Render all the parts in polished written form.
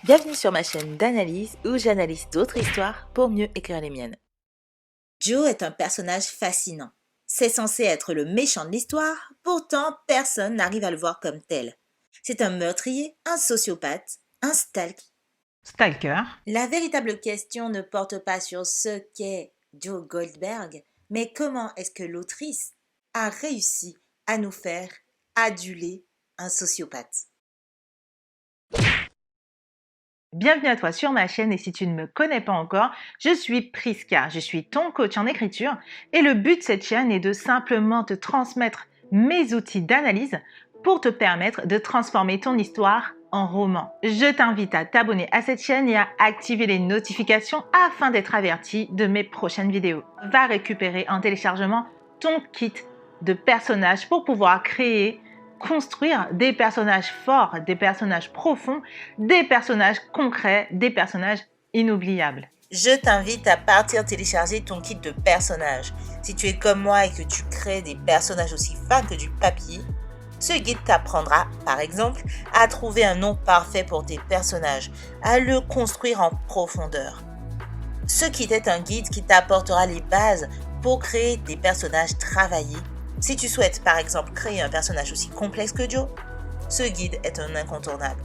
Bienvenue sur ma chaîne d'analyse où j'analyse d'autres histoires pour mieux écrire les miennes. Joe est un personnage fascinant. C'est censé être le méchant de l'histoire, pourtant personne n'arrive à le voir comme tel. C'est un meurtrier, un sociopathe, un Stalker. La véritable question ne porte pas sur ce qu'est Joe Goldberg, mais comment est-ce que l'autrice a réussi à nous faire aduler un sociopathe. Bienvenue à toi sur ma chaîne et si tu ne me connais pas encore, je suis Priska, je suis ton coach en écriture et le but de cette chaîne est de simplement te transmettre mes outils d'analyse pour te permettre de transformer ton histoire en roman. Je t'invite à t'abonner à cette chaîne et à activer les notifications afin d'être averti de mes prochaines vidéos. Va récupérer en téléchargement ton kit de personnages pour pouvoir construire des personnages forts, des personnages profonds, des personnages concrets, des personnages inoubliables. Je t'invite à partir télécharger ton kit de personnages. Si tu es comme moi et que tu crées des personnages aussi fins que du papier, ce guide t'apprendra, par exemple, à trouver un nom parfait pour tes personnages, à le construire en profondeur. Ce kit est un guide qui t'apportera les bases pour créer des personnages travaillés. Si tu souhaites par exemple créer un personnage aussi complexe que Joe, ce guide est un incontournable.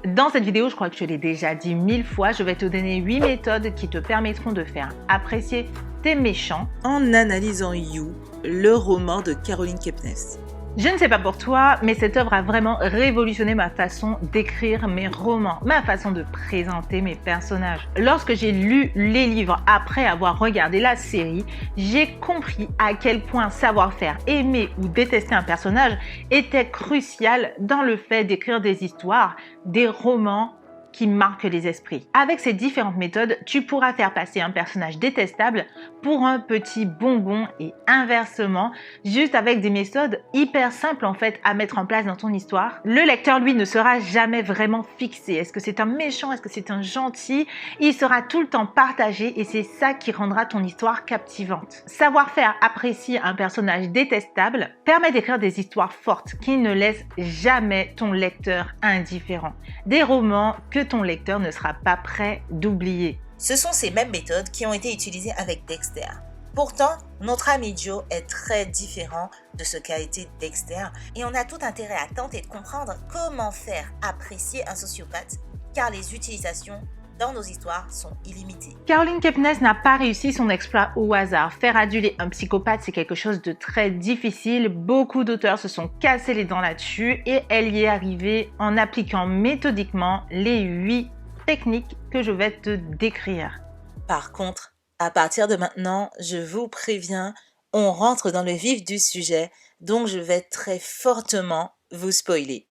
Dans cette vidéo, je crois que je l'ai déjà dit 1000 fois, je vais te donner 8 méthodes qui te permettront de faire apprécier tes méchants en analysant You, le roman de Caroline Kepnes. Je ne sais pas pour toi, mais cette œuvre a vraiment révolutionné ma façon d'écrire mes romans, ma façon de présenter mes personnages. Lorsque j'ai lu les livres après avoir regardé la série, j'ai compris à quel point savoir faire aimer ou détester un personnage était crucial dans le fait d'écrire des histoires, des romans qui marquent les esprits. Avec ces différentes méthodes, tu pourras faire passer un personnage détestable pour un petit bonbon et inversement, juste avec des méthodes hyper simples en fait à mettre en place dans ton histoire. Le lecteur, lui, ne sera jamais vraiment fixé. Est-ce que c'est un méchant? Est-ce que c'est un gentil? Il sera tout le temps partagé et c'est ça qui rendra ton histoire captivante. Savoir faire apprécier un personnage détestable permet d'écrire des histoires fortes qui ne laissent jamais ton lecteur indifférent. Des romans que ton lecteur ne sera pas prêt d'oublier. Ce sont ces mêmes méthodes qui ont été utilisées avec Dexter. Pourtant, notre ami Joe est très différent de ce qu'a été Dexter et on a tout intérêt à tenter de comprendre comment faire apprécier un sociopathe car les utilisations dans nos histoires sont illimitées. Caroline Kepnes n'a pas réussi son exploit au hasard. Faire aduler un psychopathe, c'est quelque chose de très difficile. Beaucoup d'auteurs se sont cassés les dents là-dessus et elle y est arrivée en appliquant méthodiquement les 8 techniques que je vais te décrire. Par contre, à partir de maintenant, je vous préviens, on rentre dans le vif du sujet, donc je vais très fortement vous spoiler.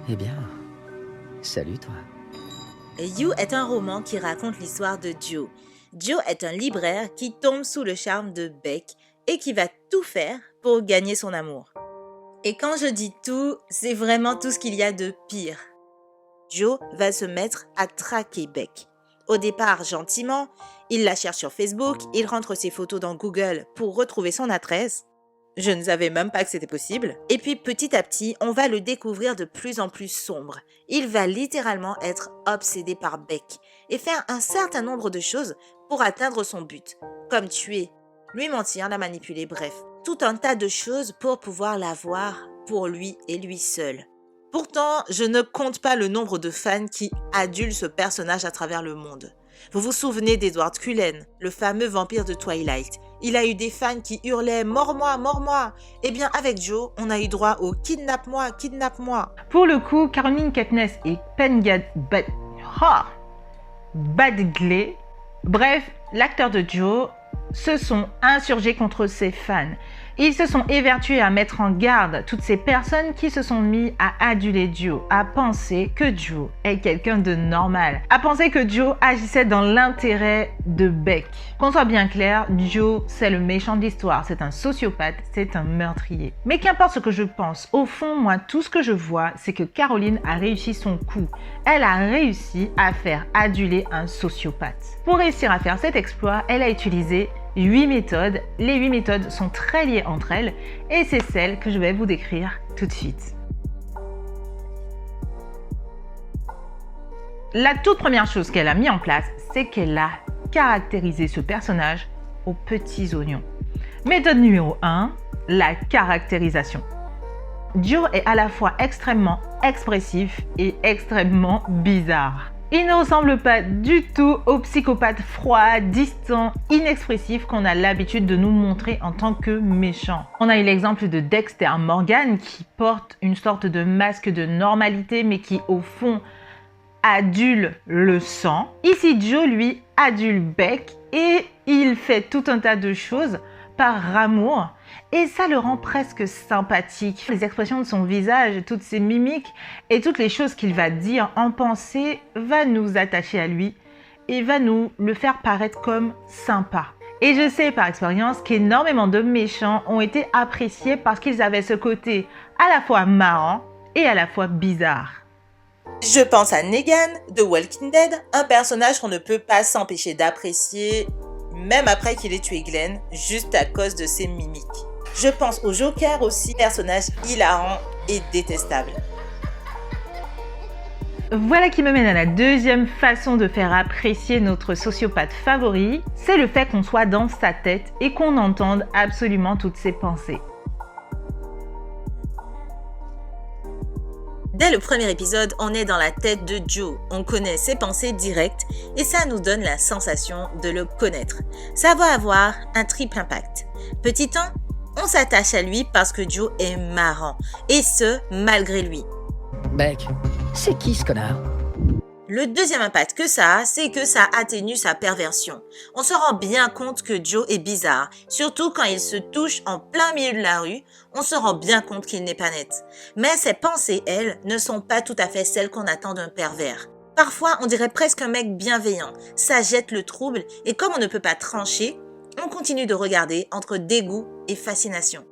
Eh bien, salut toi. You est un roman qui raconte l'histoire de Joe. Joe est un libraire qui tombe sous le charme de Beck et qui va tout faire pour gagner son amour. Et quand je dis tout, c'est vraiment tout ce qu'il y a de pire. Joe va se mettre à traquer Beck. Au départ, gentiment, il la cherche sur Facebook, il rentre ses photos dans Google pour retrouver son adresse. Je ne savais même pas que c'était possible. Et puis petit à petit, on va le découvrir de plus en plus sombre. Il va littéralement être obsédé par Beck et faire un certain nombre de choses pour atteindre son but, comme tuer, lui mentir, la manipuler, bref. Tout un tas de choses pour pouvoir la voir pour lui et lui seul. Pourtant, je ne compte pas le nombre de fans qui adulent ce personnage à travers le monde. Vous vous souvenez d'Edward Cullen, le fameux vampire de Twilight. Il a eu des fans qui hurlaient « Mors-moi, mors-moi !» Eh bien, avec Joe, on a eu droit au « Kidnappe-moi, kidnappe-moi !» Pour le coup, Caroline Kepnes et Badgley, bref, l'acteur de Joe, se sont insurgés contre ses fans. Ils se sont évertués à mettre en garde toutes ces personnes qui se sont mis à aduler Joe, à penser que Joe est quelqu'un de normal, à penser que Joe agissait dans l'intérêt de Beck. Qu'on soit bien clair, Joe, c'est le méchant de l'histoire, c'est un sociopathe, c'est un meurtrier. Mais qu'importe ce que je pense, au fond, moi, tout ce que je vois, c'est que Caroline a réussi son coup. Elle a réussi à faire aduler un sociopathe. Pour réussir à faire cet exploit, elle a utilisé 8 méthodes. Les 8 méthodes sont très liées entre elles et c'est celle que je vais vous décrire tout de suite. La toute première chose qu'elle a mis en place, c'est qu'elle a caractérisé ce personnage aux petits oignons. Méthode numéro 1, la caractérisation. Joe est à la fois extrêmement expressif et extrêmement bizarre. Il ne ressemble pas du tout au psychopathe froid, distant, inexpressif qu'on a l'habitude de nous montrer en tant que méchant. On a eu l'exemple de Dexter Morgan qui porte une sorte de masque de normalité mais qui au fond adule le sang. Ici Joe lui adule Beck et il fait tout un tas de choses par amour et ça le rend presque sympathique. Les expressions de son visage, toutes ses mimiques et toutes les choses qu'il va dire en pensée va nous attacher à lui et va nous le faire paraître comme sympa. Et je sais par expérience qu'énormément de méchants ont été appréciés parce qu'ils avaient ce côté à la fois marrant et à la fois bizarre. Je pense à Negan de Walking Dead, un personnage qu'on ne peut pas s'empêcher d'apprécier, même après qu'il ait tué Glenn, juste à cause de ses mimiques. Je pense au Joker aussi, personnage hilarant et détestable. Voilà qui me mène à la deuxième façon de faire apprécier notre sociopathe favori, c'est le fait qu'on soit dans sa tête et qu'on entende absolument toutes ses pensées. Dès le premier épisode, on est dans la tête de Joe. On connaît ses pensées directes et ça nous donne la sensation de le connaître. Ça va avoir un triple impact. Petit 1, on s'attache à lui parce que Joe est marrant et ce, malgré lui. Beck, c'est qui ce connard? Le deuxième impact que ça a, c'est que ça atténue sa perversion. On se rend bien compte que Joe est bizarre, surtout quand il se touche en plein milieu de la rue, on se rend bien compte qu'il n'est pas net. Mais ses pensées, elles, ne sont pas tout à fait celles qu'on attend d'un pervers. Parfois, on dirait presque un mec bienveillant, ça jette le trouble et comme on ne peut pas trancher, on continue de regarder entre dégoût et fascination.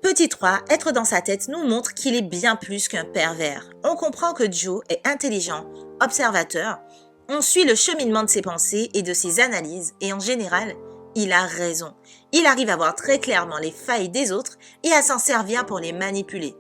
Petit 3, être dans sa tête nous montre qu'il est bien plus qu'un pervers. On comprend que Joe est intelligent, observateur, on suit le cheminement de ses pensées et de ses analyses et en général, il a raison. Il arrive à voir très clairement les failles des autres et à s'en servir pour les manipuler.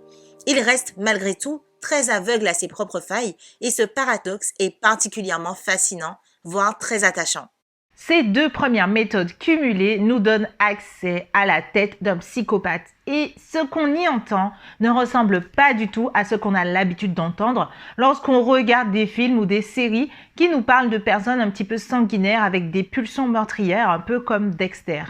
Il reste malgré tout très aveugle à ses propres failles et ce paradoxe est particulièrement fascinant, voire très attachant. Ces deux premières méthodes cumulées nous donnent accès à la tête d'un psychopathe et ce qu'on y entend ne ressemble pas du tout à ce qu'on a l'habitude d'entendre lorsqu'on regarde des films ou des séries qui nous parlent de personnes un petit peu sanguinaires avec des pulsions meurtrières, un peu comme Dexter.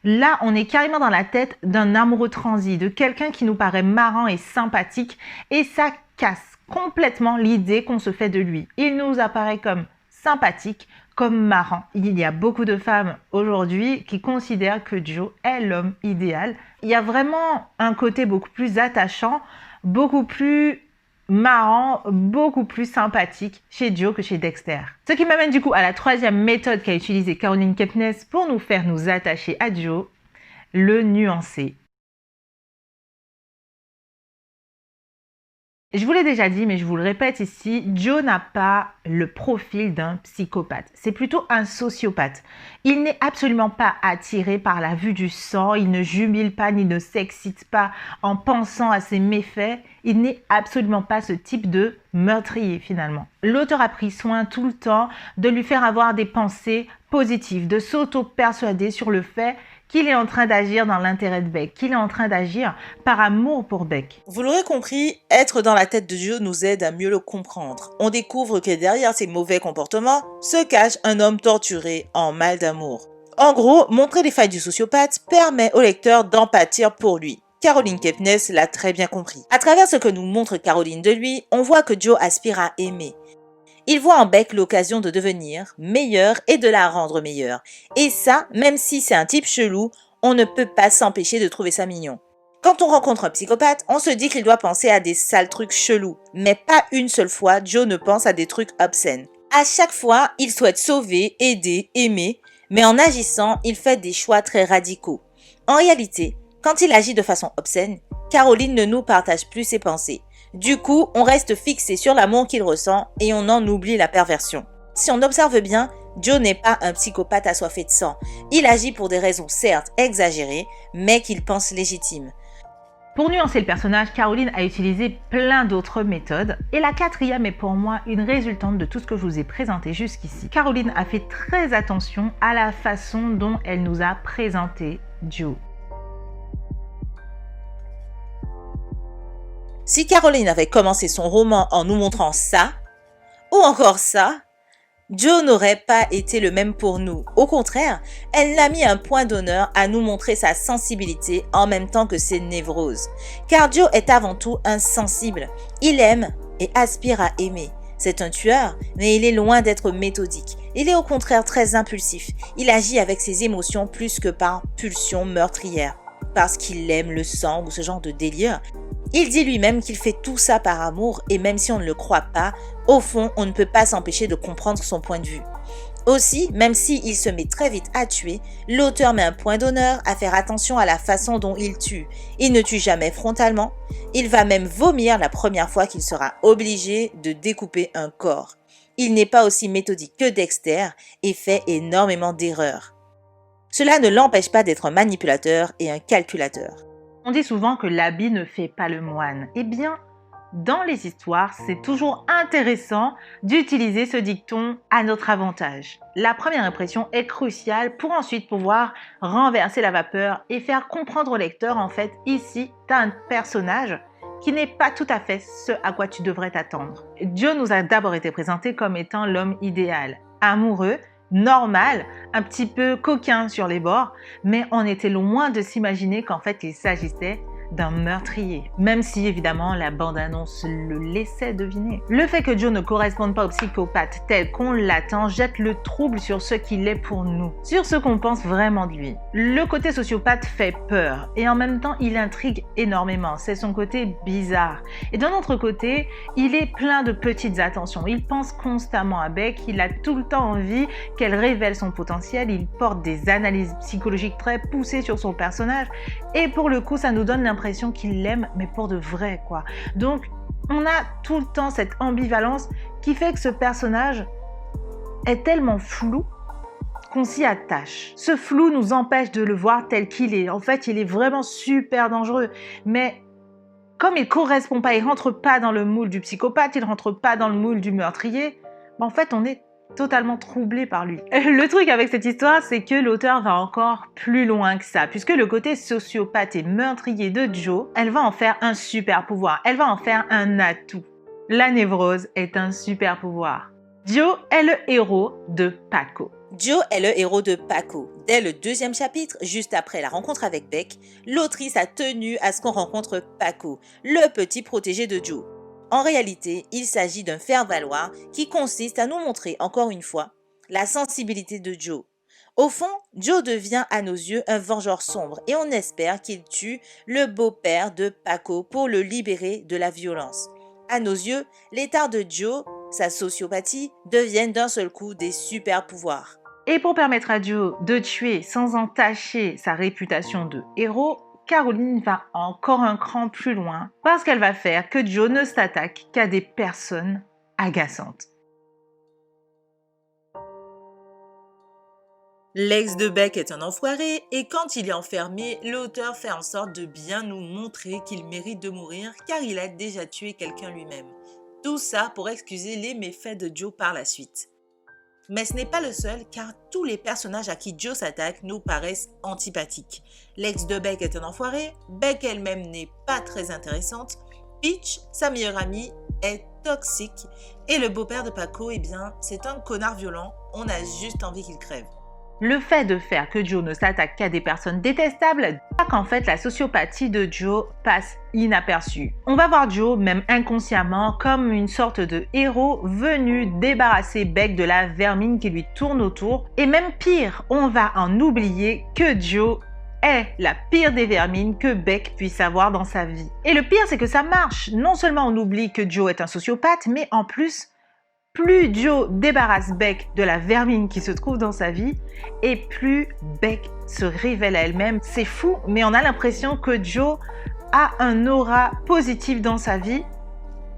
Là, on est carrément dans la tête d'un amoureux transi, de quelqu'un qui nous paraît marrant et sympathique et ça casse complètement l'idée qu'on se fait de lui. Il nous apparaît comme sympathique, comme marrant. Il y a beaucoup de femmes aujourd'hui qui considèrent que Joe est l'homme idéal. Il y a vraiment un côté beaucoup plus attachant, beaucoup plus marrant, beaucoup plus sympathique chez Joe que chez Dexter. Ce qui m'amène du coup à la troisième méthode qu'a utilisée Caroline Kepnes pour nous faire nous attacher à Joe, le nuancer. Je vous l'ai déjà dit, mais je vous le répète ici, Joe n'a pas le profil d'un psychopathe. C'est plutôt un sociopathe. Il n'est absolument pas attiré par la vue du sang, il ne jubile pas ni ne s'excite pas en pensant à ses méfaits. Il n'est absolument pas ce type de meurtrier finalement. L'auteur a pris soin tout le temps de lui faire avoir des pensées positives, de s'auto-persuader sur le fait qu'il est en train d'agir dans l'intérêt de Beck, qu'il est en train d'agir par amour pour Beck. Vous l'aurez compris, être dans la tête de Joe nous aide à mieux le comprendre. On découvre que derrière ses mauvais comportements se cache un homme torturé en mal d'amour. En gros, montrer les failles du sociopathe permet au lecteur d'en pâtir pour lui. Caroline Kepnes l'a très bien compris. À travers ce que nous montre Caroline de lui, on voit que Joe aspire à aimer. Il voit en Beck l'occasion de devenir meilleur et de la rendre meilleure. Et ça, même si c'est un type chelou, on ne peut pas s'empêcher de trouver ça mignon. Quand on rencontre un psychopathe, on se dit qu'il doit penser à des sales trucs chelous. Mais pas une seule fois, Joe ne pense à des trucs obscènes. À chaque fois, il souhaite sauver, aider, aimer, mais en agissant, il fait des choix très radicaux. En réalité, quand il agit de façon obscène, Caroline ne nous partage plus ses pensées. Du coup, on reste fixé sur l'amour qu'il ressent et on en oublie la perversion. Si on observe bien, Joe n'est pas un psychopathe assoiffé de sang. Il agit pour des raisons certes exagérées, mais qu'il pense légitimes. Pour nuancer le personnage, Caroline a utilisé plein d'autres méthodes et la quatrième est pour moi une résultante de tout ce que je vous ai présenté jusqu'ici. Caroline a fait très attention à la façon dont elle nous a présenté Joe. Si Caroline avait commencé son roman en nous montrant ça, ou encore ça, Joe n'aurait pas été le même pour nous. Au contraire, elle a mis un point d'honneur à nous montrer sa sensibilité en même temps que ses névroses. Car Joe est avant tout insensible. Il aime et aspire à aimer. C'est un tueur, mais il est loin d'être méthodique. Il est au contraire très impulsif. Il agit avec ses émotions plus que par pulsion meurtrière. Parce qu'il aime le sang ou ce genre de délire. Il dit lui-même qu'il fait tout ça par amour et même si on ne le croit pas, au fond, on ne peut pas s'empêcher de comprendre son point de vue. Aussi, même s'il se met très vite à tuer, l'auteur met un point d'honneur à faire attention à la façon dont il tue. Il ne tue jamais frontalement, il va même vomir la première fois qu'il sera obligé de découper un corps. Il n'est pas aussi méthodique que Dexter et fait énormément d'erreurs. Cela ne l'empêche pas d'être un manipulateur et un calculateur. On dit souvent que l'habit ne fait pas le moine. Eh bien, dans les histoires, c'est toujours intéressant d'utiliser ce dicton à notre avantage. La première impression est cruciale pour ensuite pouvoir renverser la vapeur et faire comprendre au lecteur, en fait, ici, tu as un personnage qui n'est pas tout à fait ce à quoi tu devrais t'attendre. Joe nous a d'abord été présenté comme étant l'homme idéal, amoureux, normal, un petit peu coquin sur les bords, mais on était loin de s'imaginer qu'en fait il s'agissait d'un meurtrier, même si évidemment la bande-annonce le laissait deviner. Le fait que Joe ne corresponde pas au psychopathe tel qu'on l'attend jette le trouble sur ce qu'il est pour nous, sur ce qu'on pense vraiment de lui. Le côté sociopathe fait peur et en même temps il intrigue énormément, c'est son côté bizarre. Et d'un autre côté, il est plein de petites attentions, il pense constamment à Beck, il a tout le temps envie qu'elle révèle son potentiel, il porte des analyses psychologiques très poussées sur son personnage et pour le coup ça nous donne l'impression qu'il l'aime, mais pour de vrai, quoi. Donc, on a tout le temps cette ambivalence qui fait que ce personnage est tellement flou qu'on s'y attache. Ce flou nous empêche de le voir tel qu'il est. En fait, il est vraiment super dangereux, mais comme il correspond pas, il rentre pas dans le moule du psychopathe, il rentre pas dans le moule du meurtrier, en fait, on est totalement troublé par lui. Le truc avec cette histoire, c'est que l'auteur va encore plus loin que ça, puisque le côté sociopathe et meurtrier de Joe, elle va en faire un super pouvoir, elle va en faire un atout. La névrose est un super pouvoir. Joe est le héros de Paco. Joe est le héros de Paco. Dès le 2e chapitre, juste après la rencontre avec Beck, l'autrice a tenu à ce qu'on rencontre Paco, le petit protégé de Joe. En réalité, il s'agit d'un faire-valoir qui consiste à nous montrer, encore une fois, la sensibilité de Joe. Au fond, Joe devient à nos yeux un vengeur sombre et on espère qu'il tue le beau-père de Paco pour le libérer de la violence. À nos yeux, l'état de Joe, sa sociopathie, deviennent d'un seul coup des super-pouvoirs. Et pour permettre à Joe de tuer sans entacher sa réputation de héros, Caroline va encore un cran plus loin parce qu'elle va faire que Joe ne s'attaque qu'à des personnes agaçantes. L'ex de Beck est un enfoiré et quand il est enfermé, l'auteur fait en sorte de bien nous montrer qu'il mérite de mourir car il a déjà tué quelqu'un lui-même. Tout ça pour excuser les méfaits de Joe par la suite. Mais ce n'est pas le seul car tous les personnages à qui Joe s'attaque nous paraissent antipathiques. L'ex de Beck est un enfoiré, Beck elle-même n'est pas très intéressante, Peach, sa meilleure amie, est toxique et le beau-père de Paco, eh bien, c'est un connard violent, on a juste envie qu'il crève. Le fait de faire que Joe ne s'attaque qu'à des personnes détestables, c'est qu'en fait la sociopathie de Joe passe inaperçue. On va voir Joe, même inconsciemment, comme une sorte de héros venu débarrasser Beck de la vermine qui lui tourne autour. Et même pire, on va en oublier que Joe est la pire des vermines que Beck puisse avoir dans sa vie. Et le pire, c'est que ça marche. Non seulement on oublie que Joe est un sociopathe, mais en plus, plus Joe débarrasse Beck de la vermine qui se trouve dans sa vie, et plus Beck se révèle à elle-même. C'est fou, mais on a l'impression que Joe a un aura positif dans sa vie,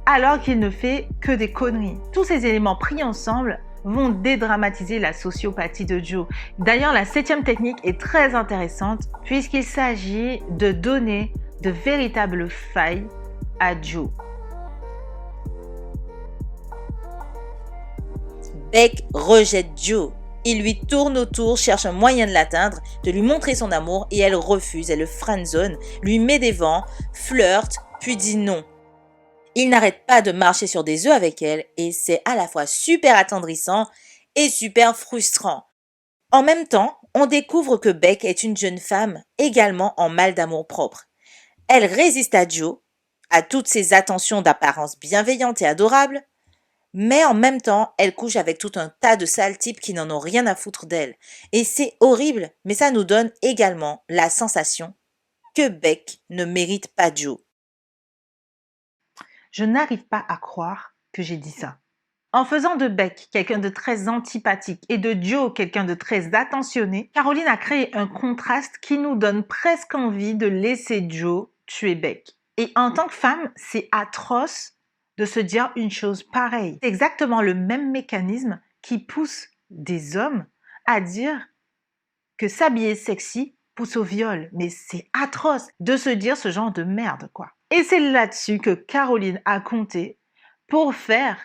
alors qu'il ne fait que des conneries. Tous ces éléments pris ensemble vont dédramatiser la sociopathie de Joe. D'ailleurs, la 7e technique est très intéressante puisqu'il s'agit de donner de véritables failles à Joe. Beck rejette Joe. Il lui tourne autour, cherche un moyen de l'atteindre, de lui montrer son amour et elle refuse, elle le friendzone, lui met des vents, flirte, puis dit non. Il n'arrête pas de marcher sur des œufs avec elle et c'est à la fois super attendrissant et super frustrant. En même temps, on découvre que Beck est une jeune femme également en mal d'amour-propre. Elle résiste à Joe, à toutes ses attentions d'apparence bienveillante et adorable, mais en même temps, elle couche avec tout un tas de sales types qui n'en ont rien à foutre d'elle. Et c'est horrible, mais ça nous donne également la sensation que Beck ne mérite pas Joe. Je n'arrive pas à croire que j'ai dit ça. En faisant de Beck quelqu'un de très antipathique et de Joe quelqu'un de très attentionné, Caroline a créé un contraste qui nous donne presque envie de laisser Joe tuer Beck. Et en tant que femme, c'est atroce de se dire une chose pareille. C'est exactement le même mécanisme qui pousse des hommes à dire que s'habiller sexy pousse au viol. Mais c'est atroce de se dire ce genre de merde, quoi. Et c'est là-dessus que Caroline a compté pour faire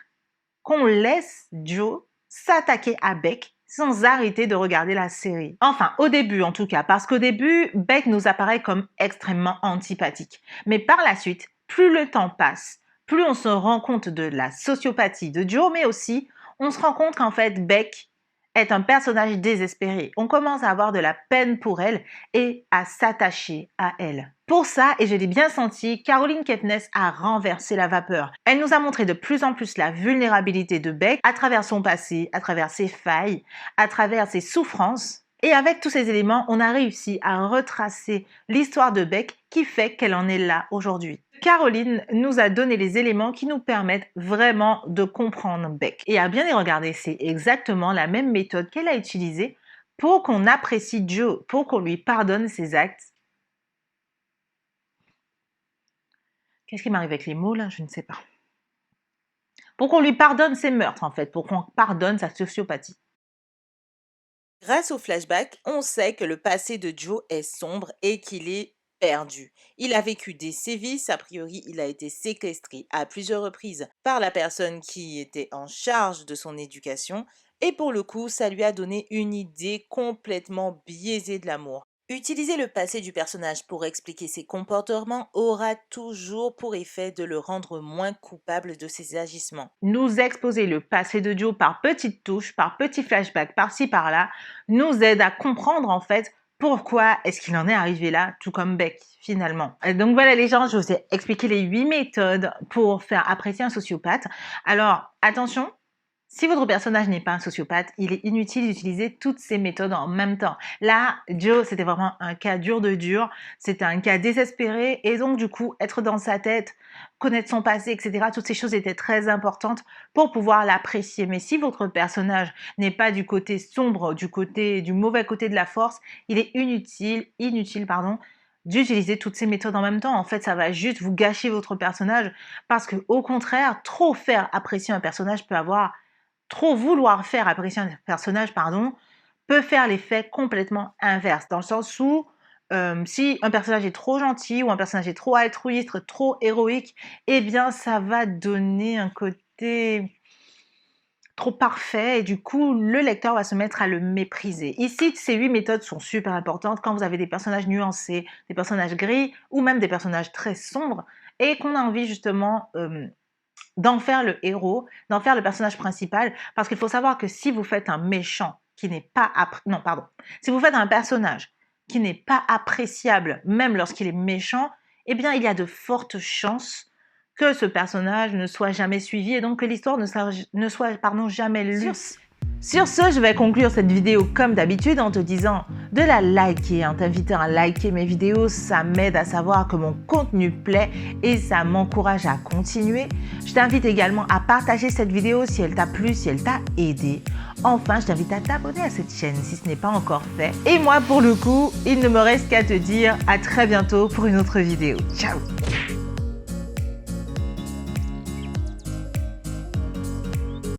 qu'on laisse Joe s'attaquer à Beck sans arrêter de regarder la série. Enfin, au début en tout cas, parce qu'au début, Beck nous apparaît comme extrêmement antipathique. Mais par la suite, plus le temps passe, plus on se rend compte de la sociopathie de Joe, mais aussi on se rend compte qu'en fait Beck est un personnage désespéré. On commence à avoir de la peine pour elle et à s'attacher à elle. Pour ça, et je l'ai bien senti, Caroline Kepnes a renversé la vapeur. Elle nous a montré de plus en plus la vulnérabilité de Beck à travers son passé, à travers ses failles, à travers ses souffrances. Et avec tous ces éléments, on a réussi à retracer l'histoire de Beck qui fait qu'elle en est là aujourd'hui. Caroline nous a donné les éléments qui nous permettent vraiment de comprendre Beck. Et à bien y regarder, c'est exactement la même méthode qu'elle a utilisée pour qu'on apprécie Joe, pour qu'on lui pardonne ses actes. Qu'est-ce qui m'arrive avec les mots là? Je ne sais pas. Pour qu'on lui pardonne ses meurtres en fait, pour qu'on pardonne sa sociopathie. Grâce au flashback, on sait que le passé de Joe est sombre et qu'il est perdu. Il a vécu des sévices, a priori il a été séquestré à plusieurs reprises par la personne qui était en charge de son éducation et pour le coup ça lui a donné une idée complètement biaisée de l'amour. Utiliser le passé du personnage pour expliquer ses comportements aura toujours pour effet de le rendre moins coupable de ses agissements. Nous exposer le passé de Joe par petites touches, par petits flashbacks par-ci par-là, nous aide à comprendre en fait pourquoi est-ce qu'il en est arrivé là, tout comme Beck finalement. Et donc voilà les gens, je vous ai expliqué les 8 méthodes pour faire apprécier un sociopathe. Alors attention, si votre personnage n'est pas un sociopathe, il est inutile d'utiliser toutes ces méthodes en même temps. Là, Joe, c'était vraiment un cas dur de dur, c'était un cas désespéré et donc du coup, être dans sa tête, connaître son passé, etc., toutes ces choses étaient très importantes pour pouvoir l'apprécier. Mais si votre personnage n'est pas du côté sombre, du mauvais côté de la force, il est inutile, d'utiliser toutes ces méthodes en même temps. En fait, ça va juste vous gâcher votre personnage parce que au contraire, trop faire apprécier un personnage trop vouloir faire apprécier un personnage, peut faire l'effet complètement inverse, dans le sens où si un personnage est trop gentil ou un personnage est trop altruiste, trop héroïque, eh bien ça va donner un côté trop parfait et du coup le lecteur va se mettre à le mépriser. Ici, ces 8 méthodes sont super importantes quand vous avez des personnages nuancés, des personnages gris ou même des personnages très sombres et qu'on a envie justement d'en faire le héros, d'en faire le personnage principal, parce qu'il faut savoir que si vous faites un méchant qui n'est pas si vous faites un personnage qui n'est pas appréciable même lorsqu'il est méchant, eh bien il y a de fortes chances que ce personnage ne soit jamais suivi et donc que l'histoire ne soit jamais lue. Sur ce, je vais conclure cette vidéo comme d'habitude en te disant de la liker, t'invitant à liker mes vidéos, ça m'aide à savoir que mon contenu plaît et ça m'encourage à continuer. Je t'invite également à partager cette vidéo si elle t'a plu, si elle t'a aidé. Enfin, je t'invite à t'abonner à cette chaîne si ce n'est pas encore fait. Et moi, pour le coup, il ne me reste qu'à te dire à très bientôt pour une autre vidéo. Ciao!